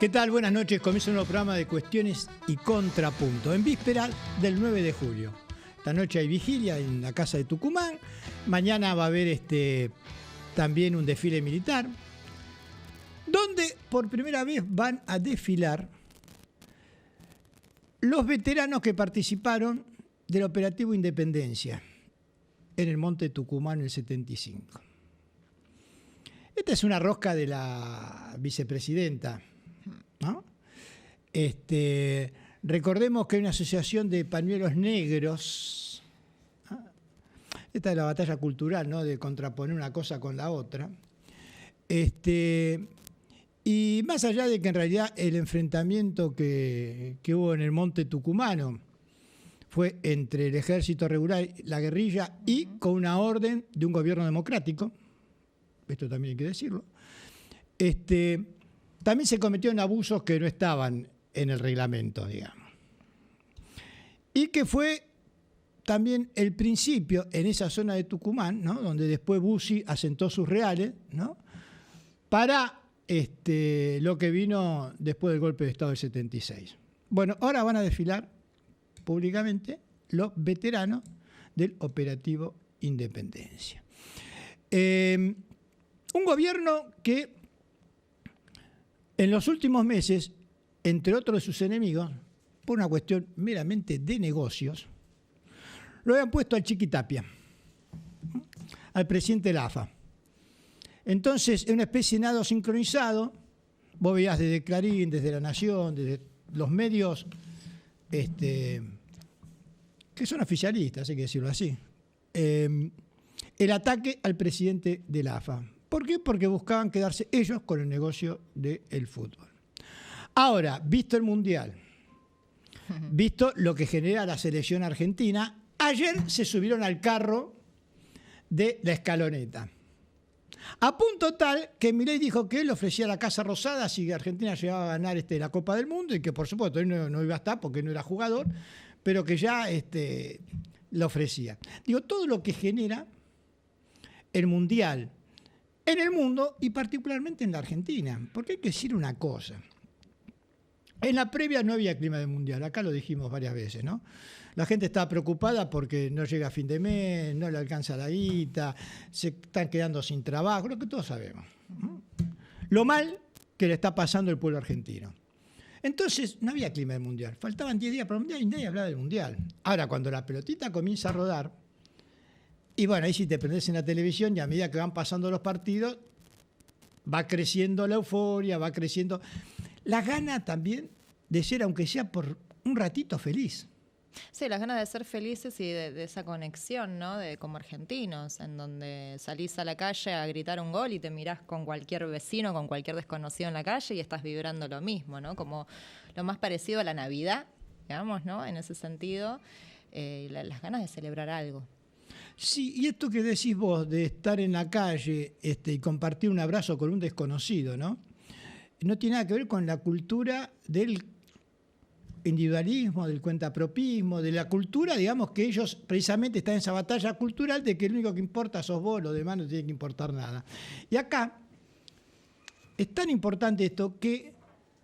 ¿Qué tal? Buenas noches. Comienza un nuevo programa de Cuestiones y Contrapunto, en víspera del 9 de julio. Esta noche hay vigilia en la Casa de Tucumán. Mañana va a haber también un desfile militar, donde por primera vez van a desfilar los veteranos que participaron del operativo Independencia en el Monte Tucumán en el 75. Esta es una rosca de la vicepresidenta, ¿no? Recordemos que hay una asociación de pañuelos negros. Esta es la batalla cultural, ¿no? De contraponer una cosa con la otra. Y más allá de que en realidad el enfrentamiento que hubo en el Monte Tucumano fue entre el ejército regular, la guerrilla, y con una orden de un gobierno democrático, esto también hay que decirlo, también se cometieron abusos que no estaban en el reglamento, digamos. Y que fue también el principio en esa zona de Tucumán, ¿no? Donde después Bussi asentó sus reales, ¿no? Para lo que vino después del golpe de Estado del 76. Bueno, ahora van a desfilar públicamente los veteranos del operativo Independencia. Un gobierno que en los últimos meses, entre otros de sus enemigos, por una cuestión meramente de negocios, lo habían puesto al Chiquitapia, al presidente de la AFA. Entonces, en una especie de nado sincronizado, vos veías desde Clarín, desde La Nación, desde los medios que son oficialistas, hay que decirlo así, el ataque al presidente de la AFA. ¿Por qué? Porque buscaban quedarse ellos con el negocio del fútbol. Ahora, visto el Mundial, visto lo que genera la selección argentina, ayer se subieron al carro de la escaloneta. A punto tal que Milei dijo que él ofrecía la Casa Rosada si Argentina llegaba a ganar la Copa del Mundo y que por supuesto él no iba a estar porque no era jugador, pero que ya lo ofrecía. Digo, todo lo que genera el Mundial en el mundo y particularmente en la Argentina, porque hay que decir una cosa. En la previa no había clima de Mundial, acá lo dijimos varias veces, ¿no? La gente estaba preocupada porque no llega a fin de mes, no le alcanza la guita, se están quedando sin trabajo, lo que todos sabemos. Lo mal que le está pasando al pueblo argentino. Entonces, no había clima del Mundial. Faltaban 10 días para el Mundial y nadie hablaba del Mundial. Ahora, cuando la pelotita comienza a rodar, y bueno, ahí si te prendés en la televisión y a medida que van pasando los partidos, va creciendo la euforia, va creciendo la gana también de ser, aunque sea por un ratito, feliz. Sí, las ganas de ser felices y de esa conexión, ¿no? De como argentinos, en donde salís a la calle a gritar un gol y te mirás con cualquier vecino, con cualquier desconocido en la calle y estás vibrando lo mismo, ¿no? Como lo más parecido a la Navidad, digamos, ¿no? En ese sentido, las ganas de celebrar algo. Sí, y esto que decís vos de estar en la calle y compartir un abrazo con un desconocido, ¿no? No tiene nada que ver con la cultura del individualismo, del cuentapropismo, de la cultura, digamos, que ellos precisamente están en esa batalla cultural de que lo único que importa sos vos, lo demás no tiene que importar nada. Y acá es tan importante esto que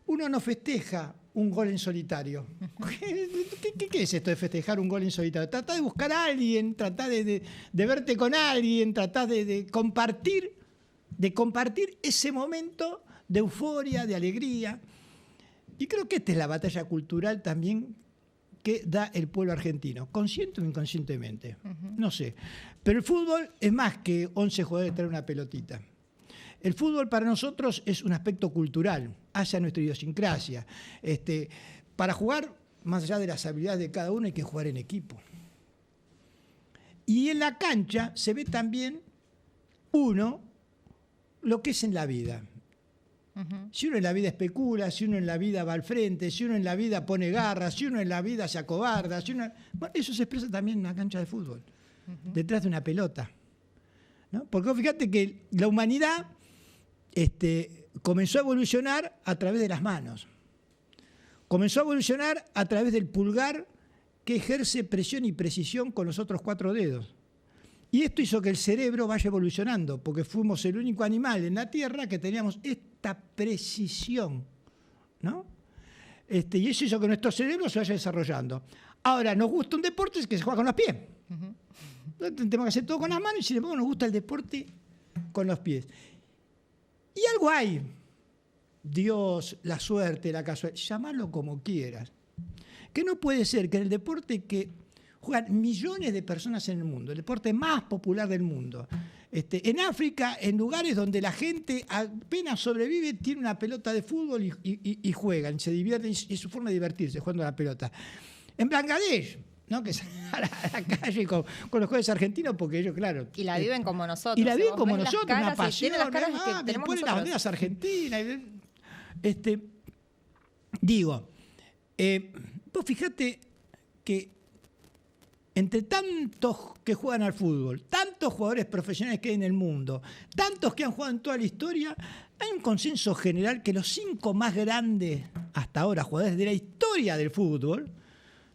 uno no festeja un gol en solitario. ¿Qué es esto de festejar un gol en solitario? Tratá de buscar a alguien, tratá de verte con alguien, tratá de compartir ese momento de euforia, de alegría. Y creo que esta es la batalla cultural también que da el pueblo argentino, consciente o inconscientemente, no sé. Pero el fútbol es más que 11 jugadores traer una pelotita. El fútbol para nosotros es un aspecto cultural, hacia nuestra idiosincrasia. Para jugar, más allá de las habilidades de cada uno, hay que jugar en equipo. Y en la cancha se ve también lo que es en la vida. Si uno en la vida especula, si uno en la vida va al frente, si uno en la vida pone garra, si uno en la vida se acobarda, bueno, eso se expresa también en una cancha de fútbol, detrás de una pelota, ¿no? Porque fíjate que la humanidad comenzó a evolucionar a través de las manos, comenzó a evolucionar a través del pulgar que ejerce presión y precisión con los otros 4 dedos. Y esto hizo que el cerebro vaya evolucionando, porque fuimos el único animal en la Tierra que teníamos esta precisión ¿no? Y eso hizo que nuestro cerebro se vaya desarrollando. Ahora, nos gusta un deporte que se juega con los pies. Tenemos que hacer todo con las manos y sin embargo nos gusta el deporte con los pies. Y algo hay. Dios, la suerte, la casualidad, llámalo como quieras. Que no puede ser que en el deporte que juegan millones de personas en el mundo, el deporte más popular del mundo, en África, en lugares donde la gente apenas sobrevive, tiene una pelota de fútbol y juegan, se divierten, y es su forma de divertirse jugando a la pelota. En Bangladesh, ¿no? Que salen a la calle con los jugadores argentinos, porque ellos, claro. Y la viven como nosotros. Y la viven como nosotros, una pasión. Tienen las caras que me tenemos ponen nosotros. las banderas argentinas. Digo, vos fijate que entre tantos que juegan al fútbol, tantos jugadores profesionales que hay en el mundo, tantos que han jugado en toda la historia, hay un consenso general que los 5 más grandes hasta ahora jugadores de la historia del fútbol,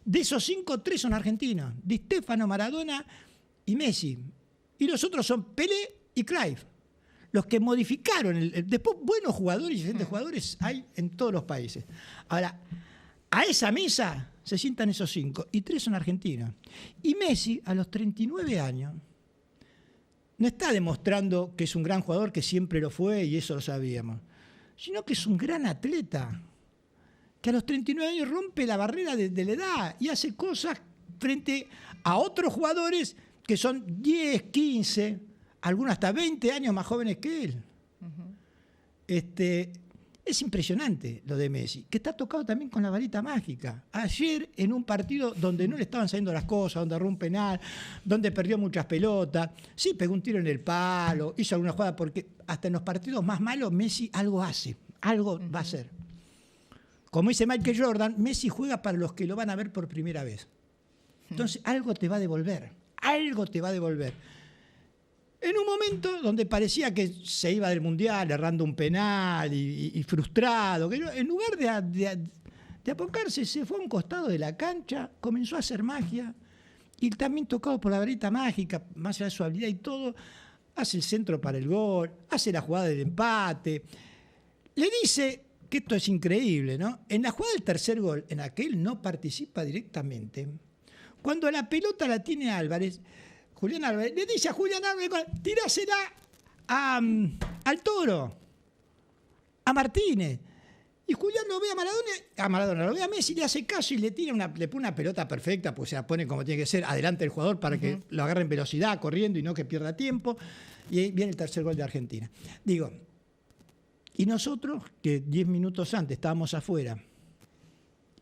de esos 5, 3 son argentinos: Di Stéfano, Maradona y Messi. Y los otros son Pelé y Cruyff. Los que modificaron. Después, buenos jugadores y excelentes jugadores hay en todos los países. Ahora, a esa mesa se sientan esos 5 y 3 son argentinos. Y Messi, a los 39 años, no está demostrando que es un gran jugador, que siempre lo fue y eso lo sabíamos, sino que es un gran atleta, que a los 39 años rompe la barrera de la edad y hace cosas frente a otros jugadores que son 10, 15, algunos hasta 20 años más jóvenes que él. Es impresionante lo de Messi, que está tocado también con la varita mágica. Ayer, en un partido donde no le estaban saliendo las cosas, donde erró un penal, donde perdió muchas pelotas, sí pegó un tiro en el palo, hizo alguna jugada, porque hasta en los partidos más malos Messi algo hace, algo va a hacer. Como dice Michael Jordan, Messi juega para los que lo van a ver por primera vez. Entonces, algo te va a devolver, algo te va a devolver. En un momento donde parecía que se iba del Mundial errando un penal y frustrado, que en lugar de apocarse, se fue a un costado de la cancha, comenzó a hacer magia, y también tocado por la varita mágica, más allá de su habilidad y todo, hace el centro para el gol, hace la jugada del empate. Le dice que esto es increíble, ¿no? En la jugada del tercer gol, en la que él no participa directamente, cuando la pelota la tiene Álvarez, Julián Álvarez le dice a Julián Álvarez: tirásela al Toro, a Martínez. Y Julián lo ve a Maradona lo ve a Messi, le hace caso y le pone una pelota perfecta, pues se la pone como tiene que ser, adelante del jugador para que lo agarre en velocidad, corriendo y no que pierda tiempo. Y ahí viene el tercer gol de Argentina. Digo, y nosotros, que 10 minutos antes estábamos afuera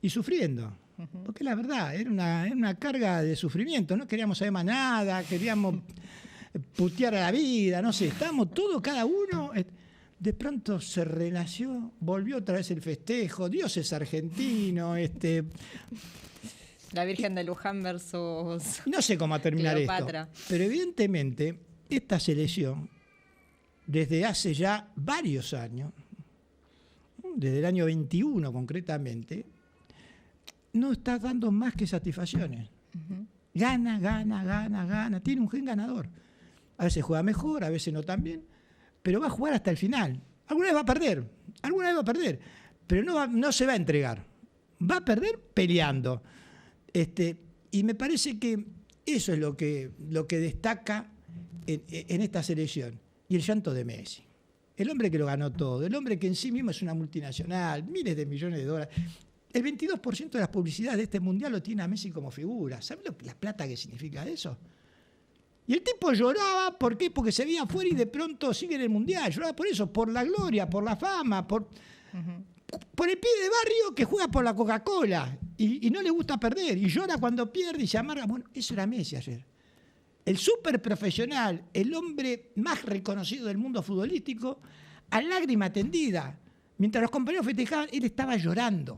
y sufriendo, porque la verdad, era una carga de sufrimiento, no queríamos saber más nada, queríamos putear a la vida, no sé, estábamos todos, cada uno. De pronto se renació, volvió otra vez el festejo, Dios es argentino, La Virgen de Luján versus... No sé cómo va a terminar Cleopatra. esto, pero evidentemente esta selección, desde hace ya varios años, desde el año 21 concretamente, no está dando más que satisfacciones. Gana, tiene un gen ganador. A veces juega mejor, a veces no tan bien, pero va a jugar hasta el final. Alguna vez va a perder, pero no se va a entregar. Va a perder peleando. Y me parece que eso es lo que destaca en esta selección. Y el llanto de Messi. El hombre que lo ganó todo, el hombre que en sí mismo es una multinacional, miles de millones de dólares. El 22% de las publicidades de este mundial lo tiene a Messi como figura. ¿Sabes la plata que significa eso? Y el tipo lloraba, ¿por qué? Porque se veía afuera y de pronto sigue en el mundial. Lloraba por eso, por la gloria, por la fama, por el pibe de barrio que juega por la Coca-Cola y no le gusta perder. Y llora cuando pierde y se amarga. Bueno, eso era Messi ayer. El súper profesional, el hombre más reconocido del mundo futbolístico, a lágrima tendida. Mientras los compañeros festejaban, él estaba llorando.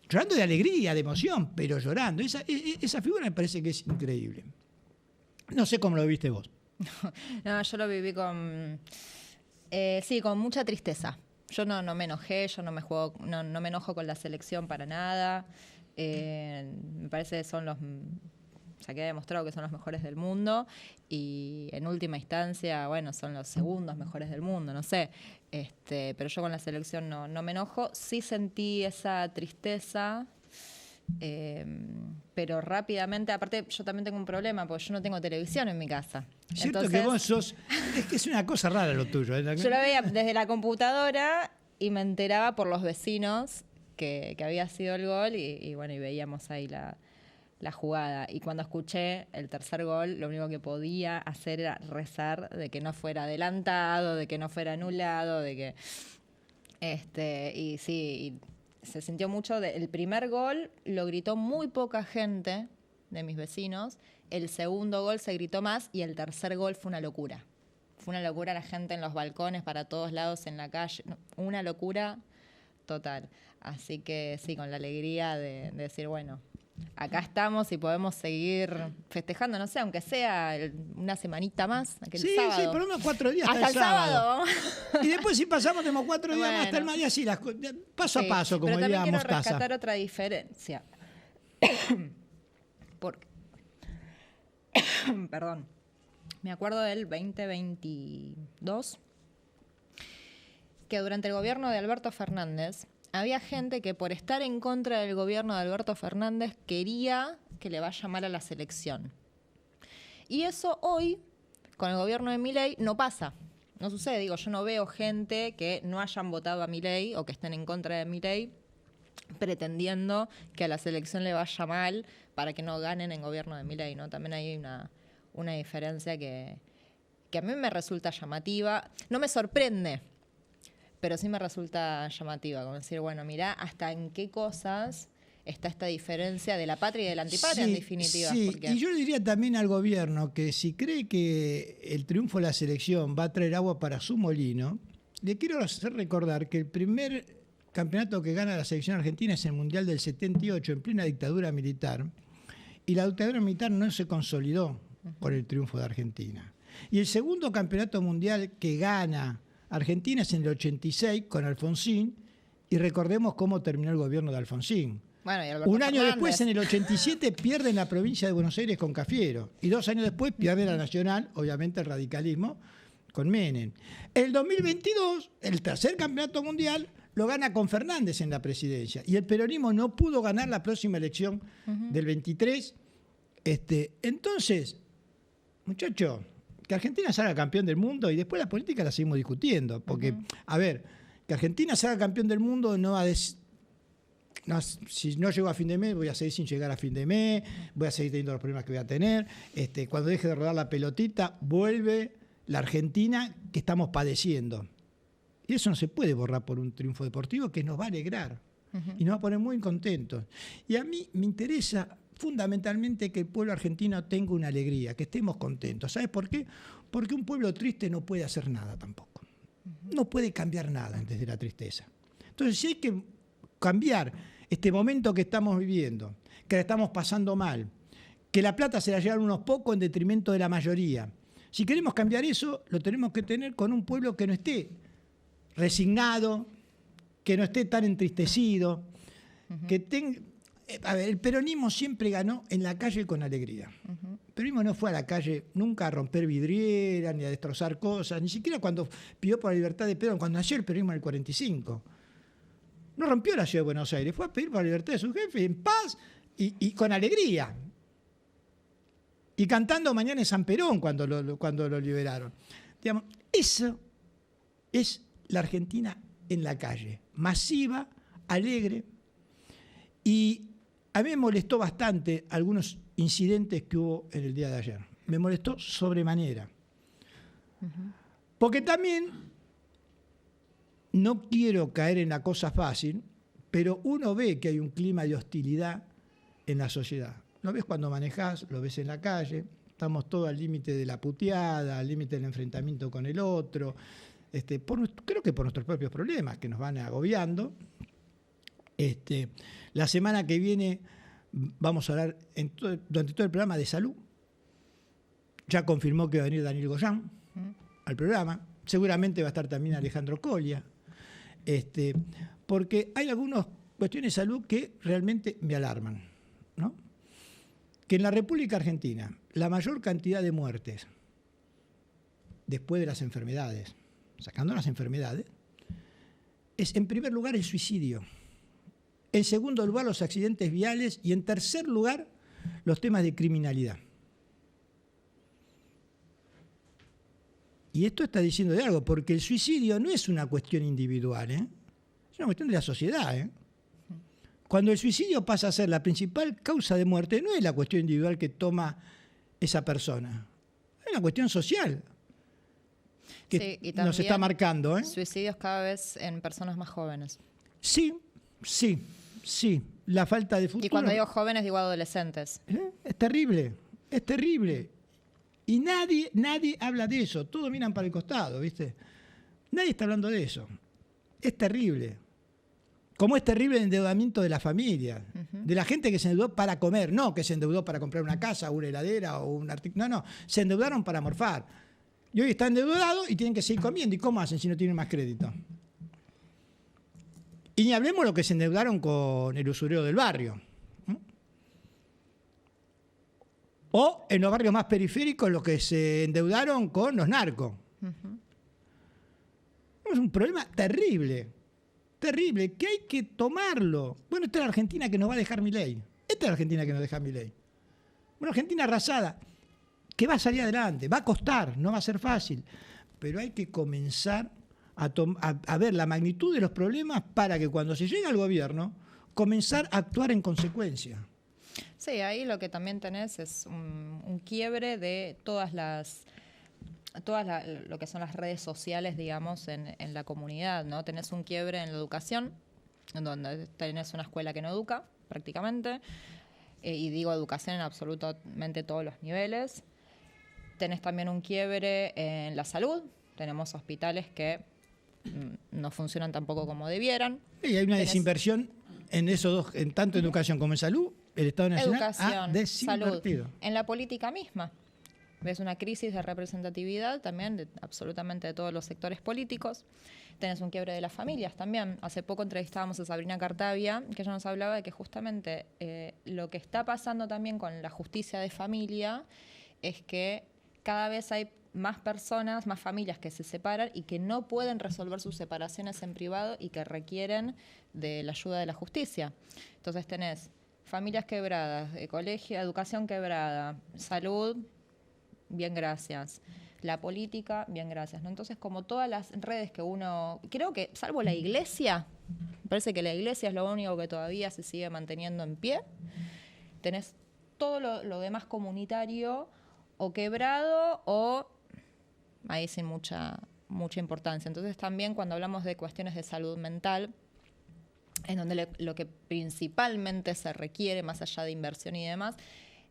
Llorando de alegría, de emoción, pero llorando. Esa figura me parece que es increíble. No sé cómo lo viste vos. No, yo lo viví con mucha tristeza. Yo no me enojé, yo no me enojo con la selección para nada. Me parece que son ya queda demostrado que son los mejores del mundo y en última instancia, bueno, son los segundos mejores del mundo, no sé. Pero yo con la selección no me enojo. Sí sentí esa tristeza, pero rápidamente, aparte yo también tengo un problema, porque yo no tengo televisión en mi casa. Es cierto que vos sos, es que es una cosa rara lo tuyo. Yo lo veía desde la computadora y me enteraba por los vecinos que había sido el gol y bueno, y veíamos ahí la jugada. Y cuando escuché el tercer gol, lo único que podía hacer era rezar de que no fuera adelantado, de que no fuera anulado, de que... y sí, se sintió mucho. El primer gol lo gritó muy poca gente de mis vecinos, el segundo gol se gritó más y el tercer gol fue una locura. Fue una locura, la gente en los balcones, para todos lados, en la calle, una locura total. Así que sí, con la alegría de decir, bueno, acá estamos y podemos seguir festejando, no sé, aunque sea una semanita más, aquel sábado. Sí, por lo menos 4 días hasta el sábado. Y después si pasamos tenemos 4 días más hasta el mañana, así, paso a paso, como diría Mostaza. Pero también quiero rescatar otra diferencia. Porque, perdón, me acuerdo del 2022, que durante el gobierno de Alberto Fernández había gente que por estar en contra del gobierno de Alberto Fernández quería que le vaya mal a la selección. Y eso hoy, con el gobierno de Milei, no pasa. No sucede. Digo, yo no veo gente que no hayan votado a Milei o que estén en contra de Milei pretendiendo que a la selección le vaya mal para que no ganen en gobierno de Milei, ¿no? También hay una diferencia que a mí me resulta llamativa. No me sorprende, pero sí me resulta llamativa, como decir, bueno, mirá hasta en qué cosas está esta diferencia de la patria y de la antipatria, en definitiva. Sí, porque... y yo le diría también al gobierno que si cree que el triunfo de la selección va a traer agua para su molino, le quiero hacer recordar que el primer campeonato que gana la selección argentina es el Mundial del 78, en plena dictadura militar, y la dictadura militar no se consolidó por el triunfo de Argentina. Y el segundo campeonato mundial que gana Argentina es en el 86 con Alfonsín, y recordemos cómo terminó el gobierno de Alfonsín. Bueno, y Alberto Un año Fernández. después, en el 87, pierden la provincia de Buenos Aires con Cafiero. Y 2 años después pierde la Nacional, obviamente el radicalismo, con Menem. El 2022, el tercer campeonato mundial, lo gana con Fernández en la presidencia. Y el peronismo no pudo ganar la próxima elección del 23. Entonces, muchachos, que Argentina salga campeón del mundo y después la política la seguimos discutiendo. Porque, a ver, que Argentina salga campeón del mundo no va a decir... No, si no llego a fin de mes, voy a seguir sin llegar a fin de mes, voy a seguir teniendo los problemas que voy a tener. Cuando deje de rodar la pelotita, vuelve la Argentina que estamos padeciendo. Y eso no se puede borrar por un triunfo deportivo que nos va a alegrar y nos va a poner muy contentos. Y a mí me interesa fundamentalmente que el pueblo argentino tenga una alegría, que estemos contentos. ¿Sabes por qué? Porque un pueblo triste no puede hacer nada tampoco. No puede cambiar nada desde la tristeza. Entonces, si hay que cambiar este momento que estamos viviendo, que la estamos pasando mal, que la plata se la llevan unos pocos en detrimento de la mayoría. Si queremos cambiar eso, lo tenemos que tener con un pueblo que no esté resignado, que no esté tan entristecido, que tenga... A ver, el peronismo siempre ganó en la calle con alegría. El peronismo no fue a la calle nunca a romper vidrieras, ni a destrozar cosas, ni siquiera cuando pidió por la libertad de Perón, cuando nació el peronismo en el 45. No rompió la ciudad de Buenos Aires, fue a pedir por la libertad de su jefe en paz y con alegría. Y cantando Mañana es San Perón cuando lo liberaron. Digamos, eso es la Argentina en la calle, masiva, alegre. Y a mí me molestó bastante algunos incidentes que hubo en el día de ayer. Me molestó sobremanera. Porque también... No quiero caer en la cosa fácil, pero uno ve que hay un clima de hostilidad en la sociedad. Lo ves cuando manejás, lo ves en la calle, estamos todos al límite de la puteada, al límite del enfrentamiento con el otro, creo que por nuestros propios problemas que nos van agobiando. La semana que viene vamos a hablar durante todo el programa de salud. Ya confirmó que va a venir Daniel Goyán al programa. Seguramente va a estar también Alejandro Colia. Porque hay algunas cuestiones de salud que realmente me alarman, ¿no? que en la República Argentina la mayor cantidad de muertes después de las enfermedades, sacando las enfermedades, es en primer lugar el suicidio, en segundo lugar los accidentes viales y en tercer lugar los temas de criminalidad. Y esto está diciendo de algo, porque el suicidio no es una cuestión individual, es una cuestión de la sociedad. Cuando el suicidio pasa a ser la principal causa de muerte, no es la cuestión individual que toma esa persona, es una cuestión social que sí, y nos está marcando. Suicidios cada vez en personas más jóvenes. Sí, la falta de futuro. Y cuando digo jóvenes, digo adolescentes. Es terrible, es terrible. Y nadie habla de eso, todos miran para el costado, ¿viste? Nadie está hablando de eso. Es terrible. Como es terrible el endeudamiento de la familia, de la gente que se endeudó para comer, no que se endeudó para comprar una casa, una heladera o un artículo. No, se endeudaron para morfar. Y hoy están endeudados y tienen que seguir comiendo. ¿Y cómo hacen si no tienen más crédito? Y ni hablemos lo que se endeudaron con el usurero del barrio. O en los barrios más periféricos los que se endeudaron con los narcos. Es un problema terrible, terrible, que hay que tomarlo. Bueno, esta es la Argentina que nos va a dejar Milei. Esta es la Argentina que nos deja Milei. Una Argentina arrasada, que va a salir adelante, va a costar, no va a ser fácil. Pero hay que comenzar a ver la magnitud de los problemas para que cuando se llegue al gobierno, comenzar a actuar en consecuencia. Sí, ahí lo que también tenés es un quiebre de lo que son las redes sociales, digamos, en la comunidad, ¿no? Tenés un quiebre en la educación, en donde tenés una escuela que no educa, prácticamente, y digo educación en absolutamente todos los niveles. Tenés también un quiebre en la salud, tenemos hospitales que no funcionan tampoco como debieran. Y hay una desinversión en esos dos, en tanto educación como en salud. El Estado Nacional ha desinvertido. Salud. En la política misma. Ves una crisis de representatividad también de absolutamente de todos los sectores políticos. Tenés un quiebre de las familias también. Hace poco entrevistábamos a Sabrina Cartavia, que ella nos hablaba de que justamente lo que está pasando también con la justicia de familia es que cada vez hay más personas, más familias que se separan y que no pueden resolver sus separaciones en privado y que requieren de la ayuda de la justicia. Entonces tenés familias quebradas, colegio, educación quebrada, salud, bien, gracias. La política, bien, gracias, ¿no? Entonces, como todas las redes que uno... Creo que, salvo la iglesia, me parece que la iglesia es lo único que todavía se sigue manteniendo en pie. Tenés todo lo demás comunitario o quebrado o ahí sin mucha importancia. Entonces, también cuando hablamos de cuestiones de salud mental, en donde lo que principalmente se requiere, más allá de inversión y demás,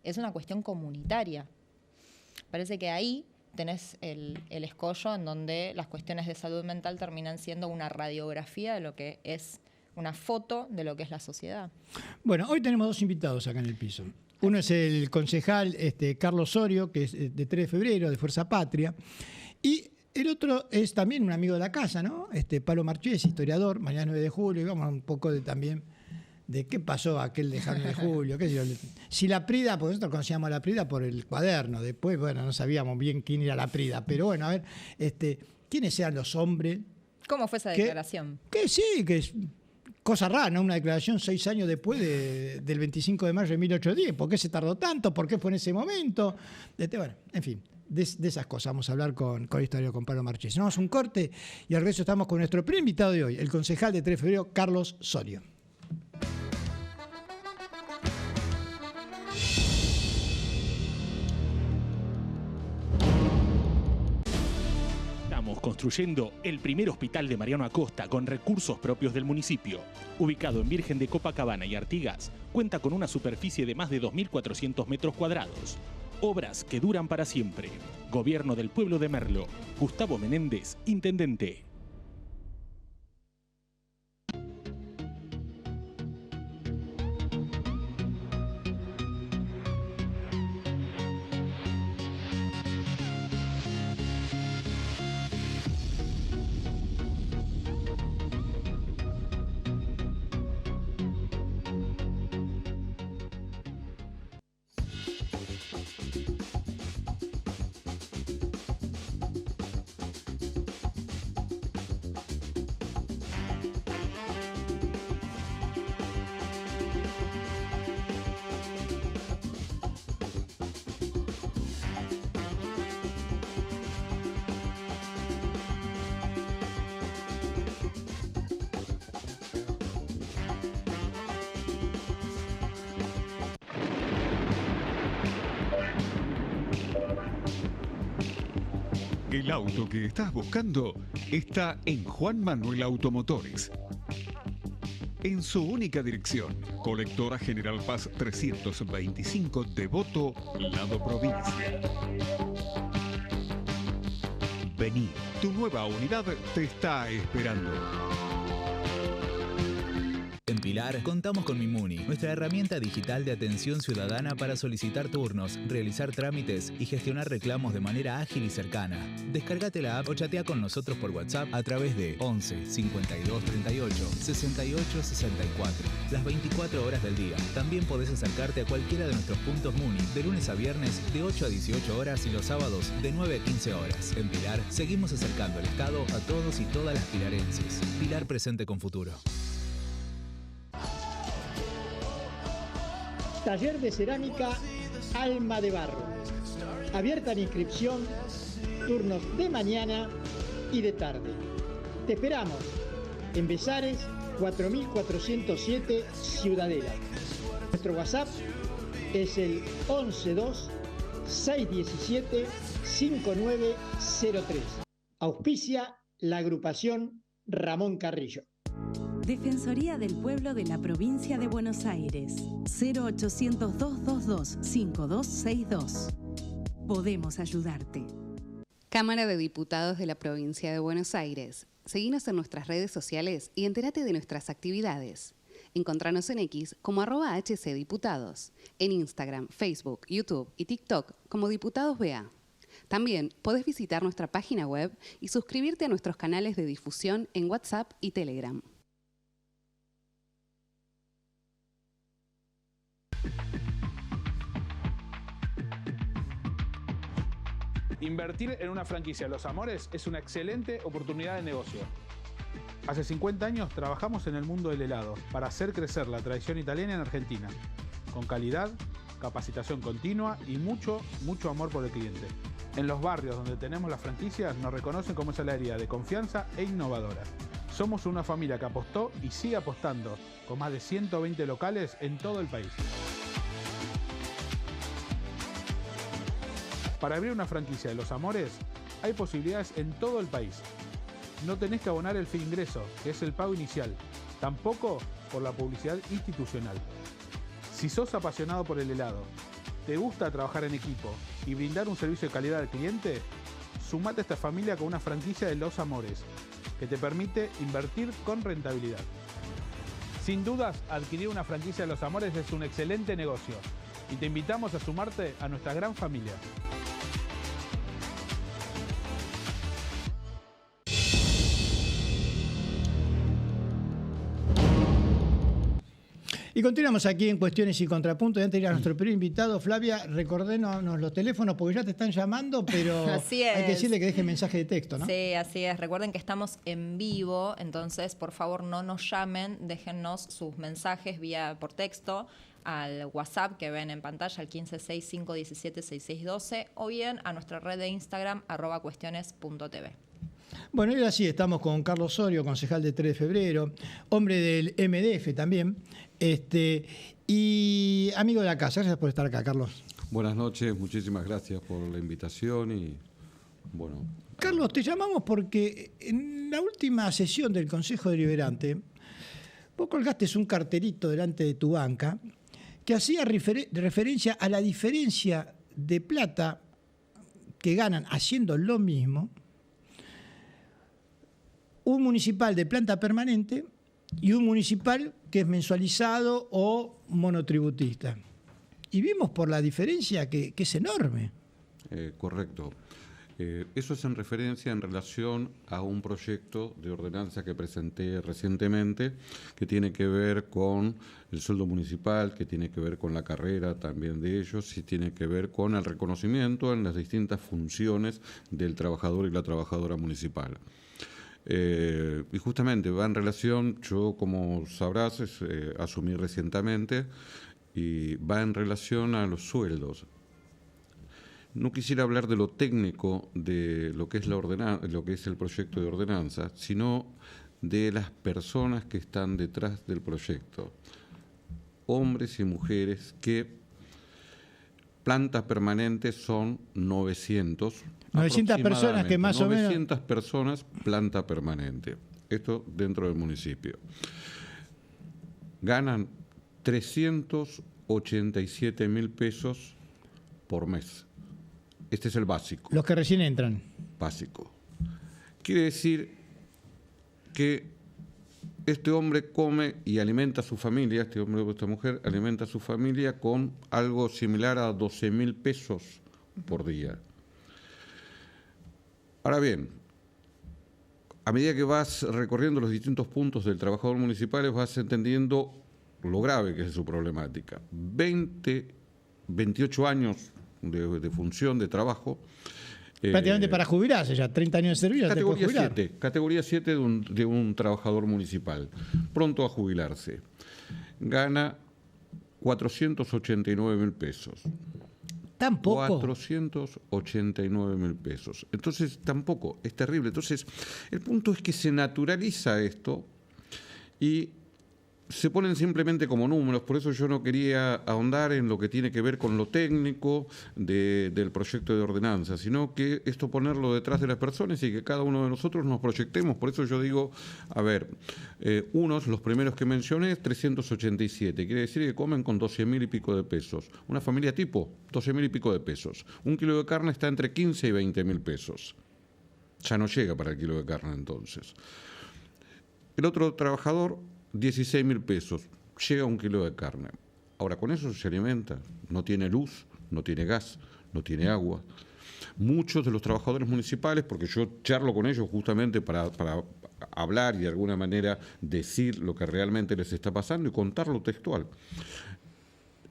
es una cuestión comunitaria. Parece que ahí tenés el escollo en donde las cuestiones de salud mental terminan siendo una radiografía de lo que es una foto de lo que es la sociedad. Bueno, hoy tenemos dos invitados acá en el piso. Uno es el concejal Carlos Sorio, que es de 3 de febrero, de Fuerza Patria, y el otro es también un amigo de la casa, ¿no? Pablo Marchesi, historiador, mañana 9 de julio, y vamos un poco también de qué pasó aquel de 9 de julio, qué sé yo. Si la Prida, porque nosotros conocíamos a la Prida por el cuaderno, después, bueno, no sabíamos bien quién era la Prida, pero bueno, a ver, ¿quiénes eran los hombres? ¿Cómo fue esa declaración? Que sí, que es cosa rara, ¿no? Una declaración 6 años después del 25 de mayo de 1810. ¿Por qué se tardó tanto? ¿Por qué fue en ese momento? Bueno, en fin. De esas cosas vamos a hablar con historia con Pablo Marchesi. Vamos a un corte y al regreso estamos con nuestro primer invitado de hoy, el concejal de 3 de febrero, Carlos Sorio. Estamos construyendo el primer hospital de Mariano Acosta con recursos propios del municipio. Ubicado en Virgen de Copacabana y Artigas, cuenta con una superficie de más de 2.400 metros cuadrados. Obras que duran para siempre. Gobierno del Pueblo de Merlo. Gustavo Menéndez, intendente. El auto que estás buscando está en Juan Manuel Automotores. En su única dirección, Colectora General Paz 325, Devoto, lado provincia. Vení, tu nueva unidad te está esperando. En Pilar contamos con Mimuni, nuestra herramienta digital de atención ciudadana para solicitar turnos, realizar trámites y gestionar reclamos de manera ágil y cercana. Descargate la app o chatea con nosotros por WhatsApp a través de 11 52 38 68 64, las 24 horas del día. También podés acercarte a cualquiera de nuestros puntos Muni de lunes a viernes de 8 a 18 horas y los sábados de 9 a 15 horas. En Pilar seguimos acercando el Estado a todos y todas las pilarenses. Pilar presente con futuro. Taller de cerámica Alma de Barro. Abierta la inscripción, turnos de mañana y de tarde. Te esperamos en Besares 4407 Ciudadela. Nuestro WhatsApp es el 112 617 5903. Auspicia la agrupación Ramón Carrillo. Defensoría del Pueblo de la Provincia de Buenos Aires. 0800-222-5262. Podemos ayudarte. Cámara de Diputados de la Provincia de Buenos Aires. Seguinos en nuestras redes sociales y entérate de nuestras actividades. Encontranos en X como @HCDiputados. En Instagram, Facebook, YouTube y TikTok como Diputados BA. También podés visitar nuestra página web y suscribirte a nuestros canales de difusión en WhatsApp y Telegram. Invertir en una franquicia Los Amores es una excelente oportunidad de negocio. Hace 50 años trabajamos en el mundo del helado para hacer crecer la tradición italiana en Argentina, con calidad, capacitación continua y mucho amor por el cliente. En los barrios donde tenemos las franquicias nos reconocen como esa heladería de confianza e innovadora. Somos una familia que apostó y sigue apostando, con más de 120 locales en todo el país. Para abrir una franquicia de Los Amores, hay posibilidades en todo el país. No tenés que abonar el fee ingreso, que es el pago inicial, tampoco por la publicidad institucional. Si sos apasionado por el helado, te gusta trabajar en equipo y brindar un servicio de calidad al cliente, sumate a esta familia con una franquicia de Los Amores, que te permite invertir con rentabilidad. Sin dudas, adquirir una franquicia de Los Amores es un excelente negocio y te invitamos a sumarte a nuestra gran familia. Y continuamos aquí en Cuestiones y Contrapuntos. Antes de ir a nuestro primer invitado, Flavia, recordénos los teléfonos porque ya te están llamando, pero Así es. Hay que decirle que deje mensaje de texto, ¿no? Sí, así es. Recuerden que estamos en vivo, entonces por favor no nos llamen, déjennos sus mensajes por texto al WhatsApp que ven en pantalla, al 1565176612, o bien a nuestra red de Instagram, @cuestiones.tv. Bueno, y ahora sí, estamos con Carlos Osorio, concejal de 3 de febrero, hombre del MDF también, y amigo de la casa. Gracias por estar acá, Carlos. Buenas noches, muchísimas gracias por la invitación y bueno. Carlos, te llamamos porque en la última sesión del Consejo Deliberante vos colgaste un cartelito delante de tu banca que hacía referencia a la diferencia de plata que ganan haciendo lo mismo un municipal de planta permanente y un municipal que es mensualizado o monotributista. Y vimos por la diferencia que es enorme. Correcto. Eso es en relación a un proyecto de ordenanza que presenté recientemente, que tiene que ver con el sueldo municipal, que tiene que ver con la carrera también de ellos, y tiene que ver con el reconocimiento en las distintas funciones del trabajador y la trabajadora municipal. Y justamente va en relación, yo como sabrás, asumí recientemente, y va en relación a los sueldos. No quisiera hablar de lo técnico de lo que es lo que es el proyecto de ordenanza, sino de las personas que están detrás del proyecto, hombres y mujeres que plantas permanentes son 900. 900 personas que más o menos... 900 personas, planta permanente. Esto dentro del municipio. Ganan 387.000 pesos por mes. Este es el básico. Los que recién entran. Básico. Quiere decir que este hombre come y alimenta a su familia, este hombre o esta mujer alimenta a su familia con algo similar a 12.000 pesos por día. Ahora bien, a medida que vas recorriendo los distintos puntos del trabajador municipal, vas entendiendo lo grave que es su problemática. 28 años de función, de trabajo. Prácticamente para jubilarse ya, 30 años de servicio. Categoría 7 de un trabajador municipal, pronto a jubilarse. Gana 489.000 pesos. ¿Tampoco? 489.000 pesos. Entonces, tampoco, es terrible. Entonces, el punto es que se naturaliza esto y se ponen simplemente como números. Por eso yo no quería ahondar en lo que tiene que ver con lo técnico del proyecto de ordenanza, sino que esto ponerlo detrás de las personas y que cada uno de nosotros nos proyectemos. Por eso yo digo, a ver, los primeros que mencioné, 387, quiere decir que comen con 12.000 y pico de pesos. Una familia tipo, 12.000 y pico de pesos. Un kilo de carne está entre 15 y 20.000 pesos. Ya no llega para el kilo de carne entonces. El otro trabajador, 16.000 pesos, llega a un kilo de carne. Ahora, con eso se alimenta, no tiene luz, no tiene gas, no tiene agua. Muchos de los trabajadores municipales, porque yo charlo con ellos justamente para hablar y de alguna manera decir lo que realmente les está pasando y contarlo textual.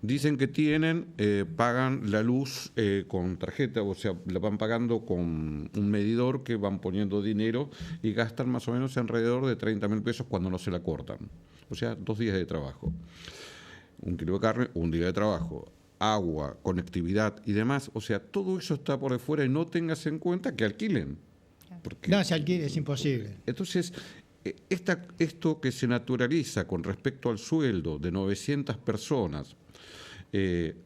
Dicen que pagan la luz con tarjeta, o sea, la van pagando con un medidor que van poniendo dinero y gastan más o menos alrededor de 30.000 pesos cuando no se la cortan. O sea, 2 días de trabajo. Un kilo de carne, un día de trabajo. Agua, conectividad y demás. O sea, todo eso está por fuera y no tengas en cuenta que alquilen. No, se alquile, es imposible. Entonces, esto que se naturaliza con respecto al sueldo de 900 personas,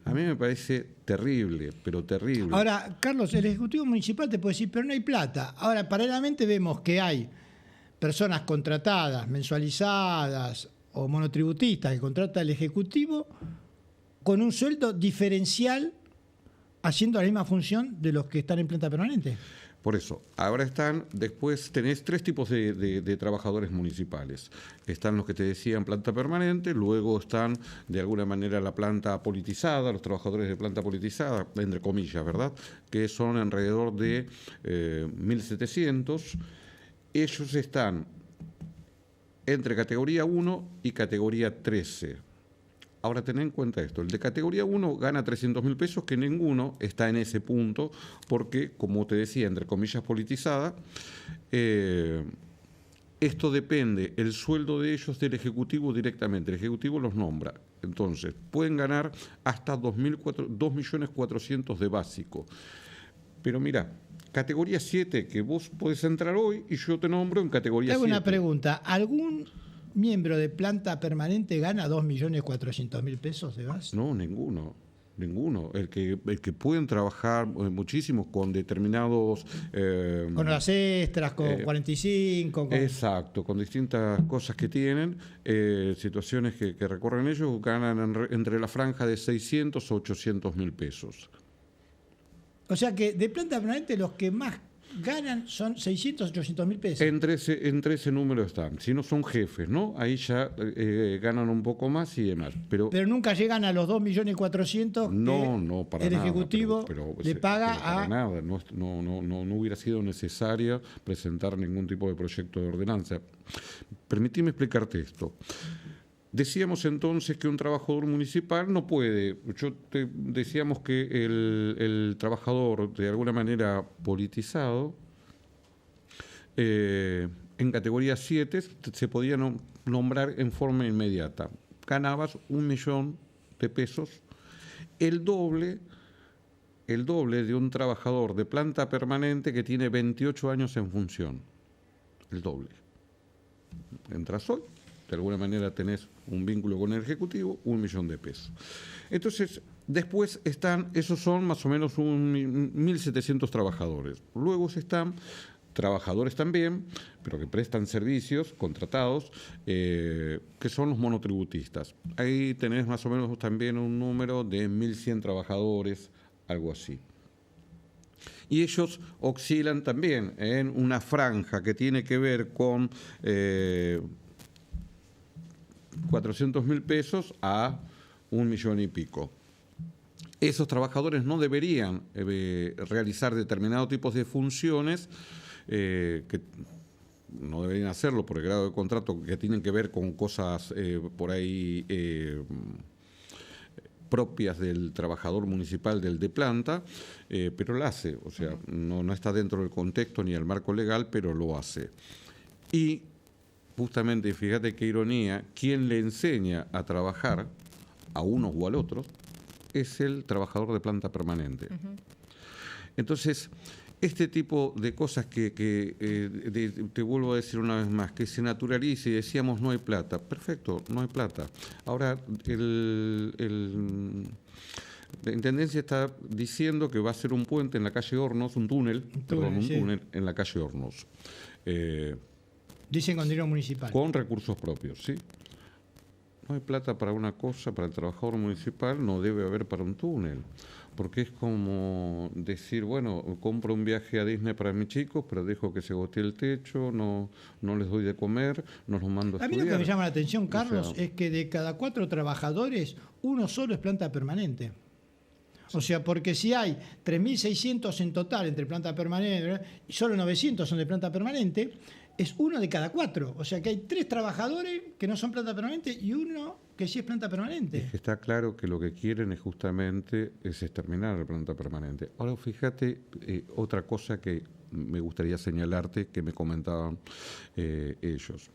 a mí me parece terrible, pero terrible. Ahora, Carlos, el Ejecutivo Municipal te puede decir, pero no hay plata. Ahora, paralelamente vemos que hay personas contratadas, mensualizadas o monotributistas que contrata el Ejecutivo con un sueldo diferencial haciendo la misma función de los que están en planta permanente. Por eso, ahora después tenés 3 tipos de trabajadores municipales. Están los que te decía en planta permanente, luego están de alguna manera la planta politizada, los trabajadores de planta politizada, entre comillas, ¿verdad? Que son alrededor de 1.700. Ellos están entre categoría 1 y categoría 13. Ahora, ten en cuenta esto, el de categoría 1 gana 300.000 pesos, que ninguno está en ese punto, porque, como te decía, entre comillas, politizada, esto depende, el sueldo de ellos del Ejecutivo directamente, el Ejecutivo los nombra. Entonces, pueden ganar hasta 2.400.000 de básico. Pero mira, categoría 7, que vos podés entrar hoy y yo te nombro en categoría 7. Te hago una pregunta, ¿algún miembro de planta permanente gana 2.400.000 pesos de base? No, ninguno. El que pueden trabajar muchísimo con determinados... con horas extras, con 45... Exacto, con distintas cosas que tienen, situaciones que recorren ellos, ganan entre la franja de 600 a 800.000 pesos. O sea que de planta permanente los que más ganan son 600, 800.000 pesos. Entre ese número están. Si no son jefes, ¿no? Ahí ya ganan un poco más y demás. Pero nunca llegan a los 2.400.000 no, para el nada, Ejecutivo le paga para nada. No hubiera sido necesario presentar ningún tipo de proyecto de ordenanza. Permitime explicarte esto. Decíamos entonces que un trabajador municipal no puede, decíamos que el trabajador de alguna manera politizado, en categoría 7 se podía nombrar en forma inmediata. Ganabas 1 millón de pesos, el doble de un trabajador de planta permanente que tiene 28 años en función. El doble. Entras hoy, de alguna manera tenés un vínculo con el Ejecutivo, 1 millón de pesos. Entonces, después esos son más o menos 1.700 trabajadores. Luego están trabajadores también, pero que prestan servicios contratados, que son los monotributistas. Ahí tenés más o menos también un número de 1.100 trabajadores, algo así. Y ellos oscilan también en una franja que tiene que ver con 400.000 pesos a 1 millón y pico. Esos trabajadores no deberían realizar determinados tipos de funciones que no deberían hacerlo por el grado de contrato, que tienen que ver con cosas por ahí propias del trabajador municipal del de planta, pero lo hace, o sea, no está dentro del contexto ni del marco legal, pero lo hace. Y justamente, fíjate qué ironía, quien le enseña a trabajar a unos o al otro es el trabajador de planta permanente. Entonces, este tipo de cosas que te vuelvo a decir una vez más, que se naturalice y decíamos no hay plata. Perfecto, no hay plata. Ahora, la Intendencia está diciendo que va a hacer un puente en la calle Hornos, un túnel en la calle Hornos. Dicen con dinero municipal. Con recursos propios, ¿sí? No hay plata para una cosa, para el trabajador municipal, no debe haber para un túnel. Porque es como decir, bueno, compro un viaje a Disney para mis chicos, pero dejo que se gotee el techo, no les doy de comer, no los mando a estudiar. A mí lo que me llama la atención, Carlos, es que de cada 4 trabajadores, uno solo es planta permanente. O sea, porque si hay 3.600 en total entre planta permanente y solo 900 son de planta permanente, es 1 de cada 4. O sea que hay 3 trabajadores que no son planta permanente y 1 que sí es planta permanente. Es que está claro que lo que quieren es justamente exterminar la planta permanente. Ahora fíjate otra cosa que me gustaría señalarte que me comentaban ellos.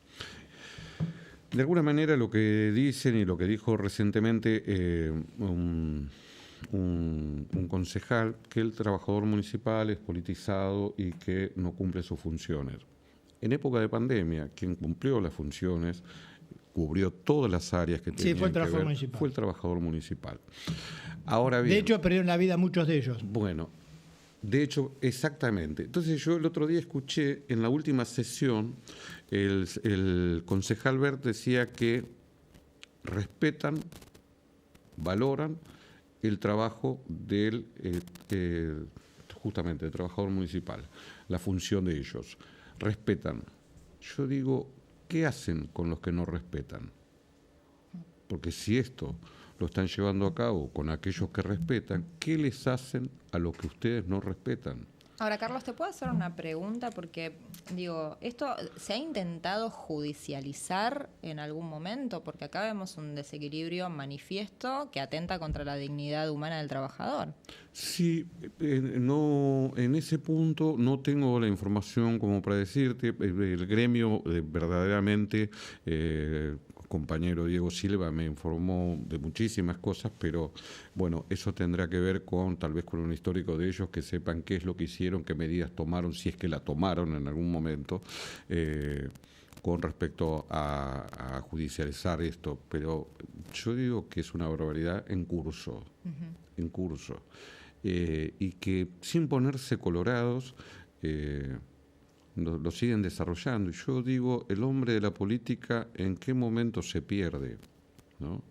De alguna manera lo que dicen y lo que dijo recientemente un concejal, que el trabajador municipal es politizado y que no cumple sus funciones. En época de pandemia, quien cumplió las funciones, cubrió todas las áreas que tenían fue el trabajador que ver, municipal. Fue el trabajador municipal. Ahora bien, de hecho, perdieron la vida muchos de ellos. Bueno, de hecho, exactamente. Entonces yo el otro día escuché en la última sesión, el concejal Bert decía que respetan, valoran el trabajo del justamente el trabajador municipal, la función de ellos. Respetan. Yo digo, ¿qué hacen con los que no respetan? Porque si esto lo están llevando a cabo con aquellos que respetan, ¿qué les hacen a los que ustedes no respetan? Ahora, Carlos, ¿te puedo hacer una pregunta? Porque, digo, ¿esto se ha intentado judicializar en algún momento? Porque acá vemos un desequilibrio manifiesto que atenta contra la dignidad humana del trabajador. Sí, no, en ese punto no tengo la información como para decirte. El gremio verdaderamente... compañero Diego Silva me informó de muchísimas cosas, pero bueno, eso tendrá que ver con tal vez con un histórico de ellos, que sepan qué es lo que hicieron, qué medidas tomaron, si es que la tomaron en algún momento, con respecto a judicializar esto. Pero yo digo que es una barbaridad en curso, en curso, y que sin ponerse colorados lo siguen desarrollando. Y yo digo, el hombre de la política, ¿en qué momento se pierde? ¿No?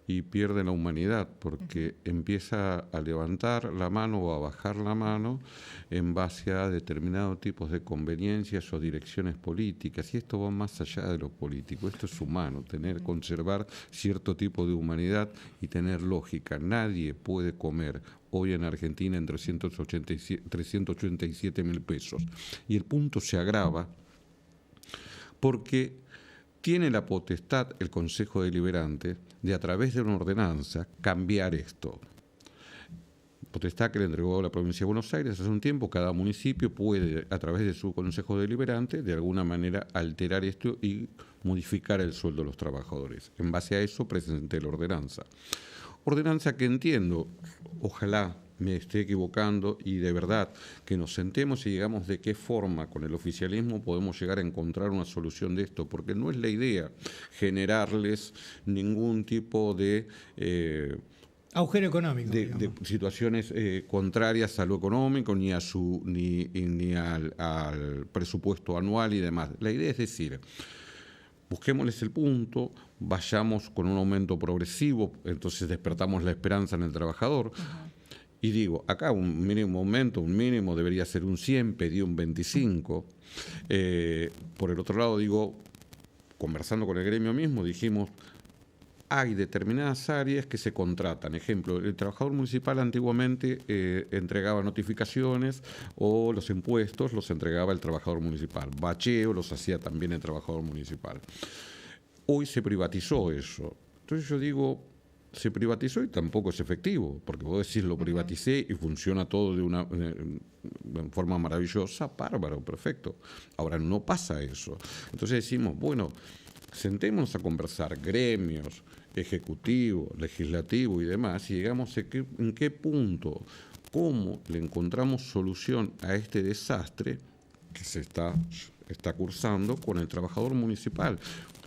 Y pierde la humanidad, porque empieza a levantar la mano o a bajar la mano en base a determinados tipos de conveniencias o direcciones políticas. Y esto va más allá de lo político, esto es humano, conservar cierto tipo de humanidad y tener lógica. Nadie puede comer hoy en Argentina en 387.000 pesos. Y el punto se agrava porque tiene la potestad el Consejo Deliberante de, a través de una ordenanza, cambiar esto. Potestad que le entregó la provincia de Buenos Aires hace un tiempo. Cada municipio puede, a través de su Consejo Deliberante, de alguna manera alterar esto y modificar el sueldo de los trabajadores. En base a eso presenté la ordenanza. Ordenanza que entiendo, ojalá me esté equivocando y de verdad que nos sentemos y digamos de qué forma con el oficialismo podemos llegar a encontrar una solución de esto, porque no es la idea generarles ningún tipo de agujero económico, de situaciones contrarias a lo económico ni a ni al presupuesto anual y demás. La idea es decir, busquémosles el punto, vayamos con un aumento progresivo, entonces despertamos la esperanza en el trabajador. Y digo, acá un mínimo aumento, un mínimo debería ser un 100, pedí un 25. Por el otro lado, digo, conversando con el gremio mismo, dijimos, hay determinadas áreas que se contratan. Ejemplo, el trabajador municipal antiguamente entregaba notificaciones o los impuestos los entregaba el trabajador municipal. Bacheo los hacía también el trabajador municipal. Hoy se privatizó eso. Entonces yo digo, se privatizó y tampoco es efectivo, porque vos decís lo privaticé y funciona todo de forma maravillosa, bárbaro, perfecto. Ahora no pasa eso. Entonces decimos, bueno, sentémonos a conversar, gremios, ejecutivo, legislativo y demás, y llegamos en qué punto, cómo le encontramos solución a este desastre que se está cursando con el trabajador municipal.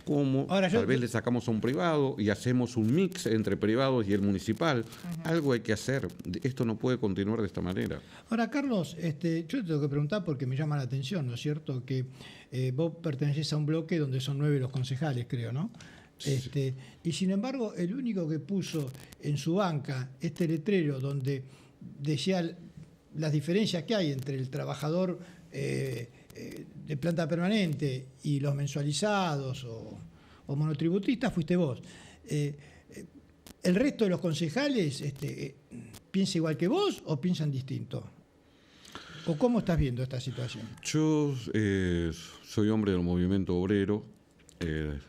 Cómo tal vez le sacamos a un privado y hacemos un mix entre privados y el municipal. Algo hay que hacer. Esto no puede continuar de esta manera. Ahora, Carlos, yo te tengo que preguntar porque me llama la atención, ¿no es cierto? Que vos pertenecés a un bloque donde son 9 los concejales, creo, ¿no? Sí. Y sin embargo, el único que puso en su banca este letrero donde decía las diferencias que hay entre el trabajador de planta permanente y los mensualizados o monotributistas fuiste vos. ¿El resto de los concejales piensa igual que vos o piensan distinto? ¿O cómo estás viendo esta situación? Yo soy hombre del movimiento obrero,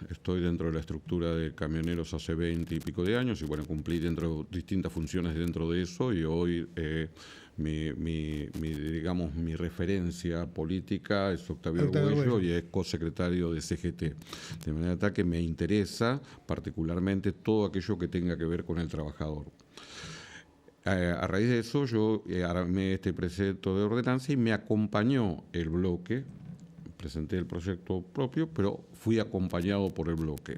estoy dentro de la estructura de camioneros hace 20 y pico de años y bueno, cumplí dentro de distintas funciones dentro de eso y hoy mi referencia política es Octavio Arguello y es cosecretario de CGT. De manera tal que me interesa particularmente todo aquello que tenga que ver con el trabajador. A raíz de eso yo armé este proyecto de ordenanza y me acompañó el bloque, presenté el proyecto propio, pero fui acompañado por el bloque.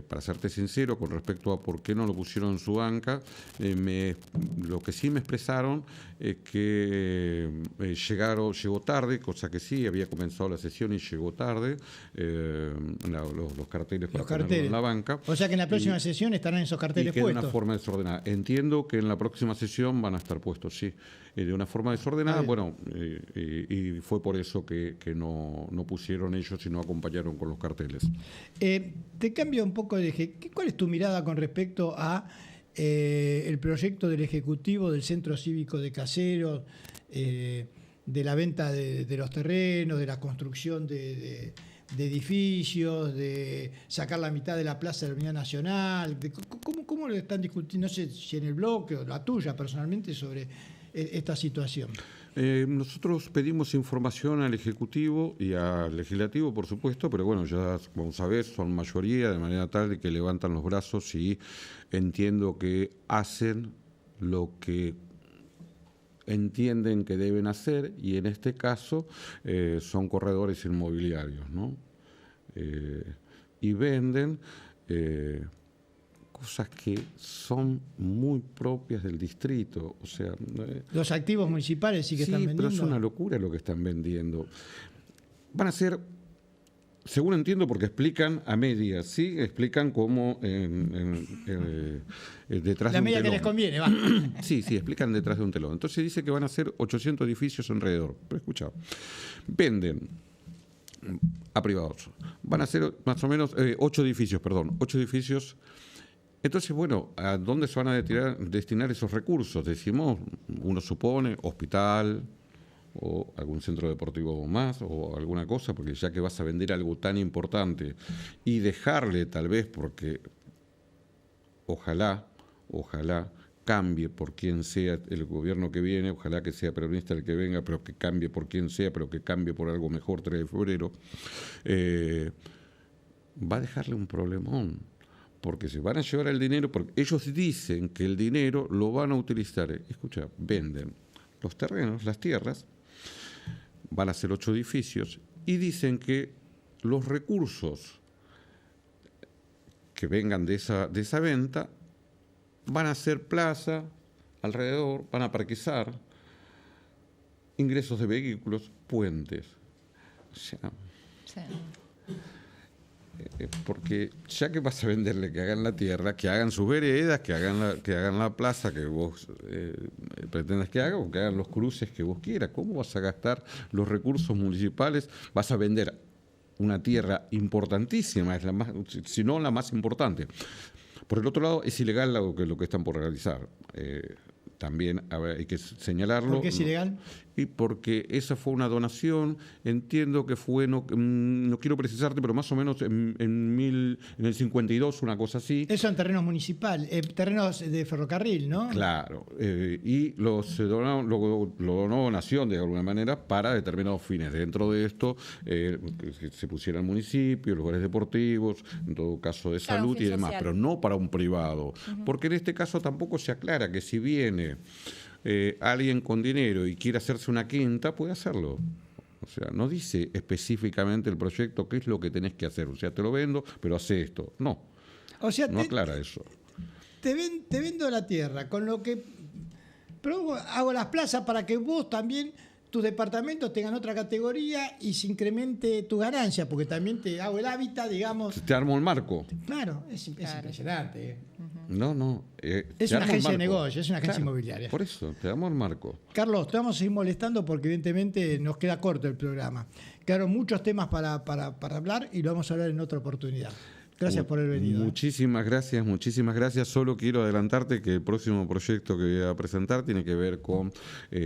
Para serte sincero, con respecto a por qué no lo pusieron en su banca, lo que sí me expresaron es que llegó tarde, cosa que sí, había comenzado la sesión y llegó tarde, los carteles para ponerlo en la banca. O sea que en la próxima sesión estarán esos carteles puestos. De una forma desordenada. Entiendo que en la próxima sesión van a estar puestos, sí. De una forma desordenada, bueno, y fue por eso que no pusieron ellos, sino acompañaron con los carteles. Te cambio un poco de eje. ¿Cuál es tu mirada con respecto a el proyecto del Ejecutivo del Centro Cívico de Caseros, de la venta de los terrenos, de la construcción de edificios, de sacar la mitad de la Plaza de la Unidad Nacional? ¿Cómo lo están discutiendo? No sé si en el bloque o la tuya personalmente sobre esta situación. Nosotros pedimos información al Ejecutivo y al Legislativo, por supuesto, pero bueno, ya como sabés, son mayoría, de manera tal de que levantan los brazos y entiendo que hacen lo que entienden que deben hacer y en este caso son corredores inmobiliarios, ¿no? Y venden cosas que son muy propias del distrito, o sea... Los activos municipales sí que están vendiendo. Sí, pero es una locura lo que están vendiendo. Van a ser, según entiendo, porque explican a medias, ¿sí? Explican cómo detrás de un telón. La media que les conviene, va. Sí, explican detrás de un telón. Entonces dice que van a ser 800 edificios alrededor. Pero escucha, venden a privados. Van a ser más o menos 8 edificios. Entonces, bueno, ¿a dónde se van a destinar esos recursos? Decimos, uno supone, hospital o algún centro deportivo más o alguna cosa, porque ya que vas a vender algo tan importante y dejarle tal vez, porque ojalá cambie por quien sea el gobierno que viene, ojalá que sea peronista el que venga, pero que cambie por quien sea, pero que cambie por algo mejor 3 de febrero, va a dejarle un problemón. porque se van a llevar el dinero, porque ellos dicen que el dinero lo van a utilizar. Escucha, venden los terrenos, las tierras, van a hacer 8 edificios y dicen que los recursos que vengan de esa venta van a hacer plaza alrededor, van a parquizar, ingresos de vehículos, puentes. O sea, Sí. Porque ya que vas a venderle que hagan la tierra, que hagan sus veredas, que hagan la plaza que vos pretendas que haga, o que hagan los cruces que vos quieras. ¿Cómo vas a gastar los recursos municipales? Vas a vender una tierra importantísima, es la más, si no la más importante. Por el otro lado, es ilegal lo que están por realizar. También hay que señalarlo. ¿Por qué es ilegal? Y porque esa fue una donación, entiendo que fue, no quiero precisarte, pero más o menos en el 52, una cosa así. Eso en terrenos municipales, terrenos de ferrocarril, ¿no? Claro, y lo donó Nación de alguna manera para determinados fines. Dentro de esto, que se pusiera el municipio, lugares deportivos, en todo caso de salud y demás, pero no para un privado. Porque en este caso tampoco se aclara que si viene alguien con dinero y quiere hacerse una quinta, puede hacerlo. O sea, no dice específicamente el proyecto qué es lo que tenés que hacer. O sea, te lo vendo, pero hace esto. No, o sea, no aclara eso. Te vendo la tierra, con lo que pero hago las plazas para que vos también, tus departamentos tengan otra categoría y se incremente tu ganancia, porque también te hago el hábitat, digamos. Te armo el marco. Claro, es impresionante. No. Es una agencia de negocio, es una agencia inmobiliaria. Por eso, te damos el marco. Carlos, te vamos a seguir molestando porque evidentemente nos queda corto el programa. Quedaron muchos temas para hablar y lo vamos a hablar en otra oportunidad. Gracias por haber venido. Muchísimas gracias. Solo quiero adelantarte que el próximo proyecto que voy a presentar tiene que ver con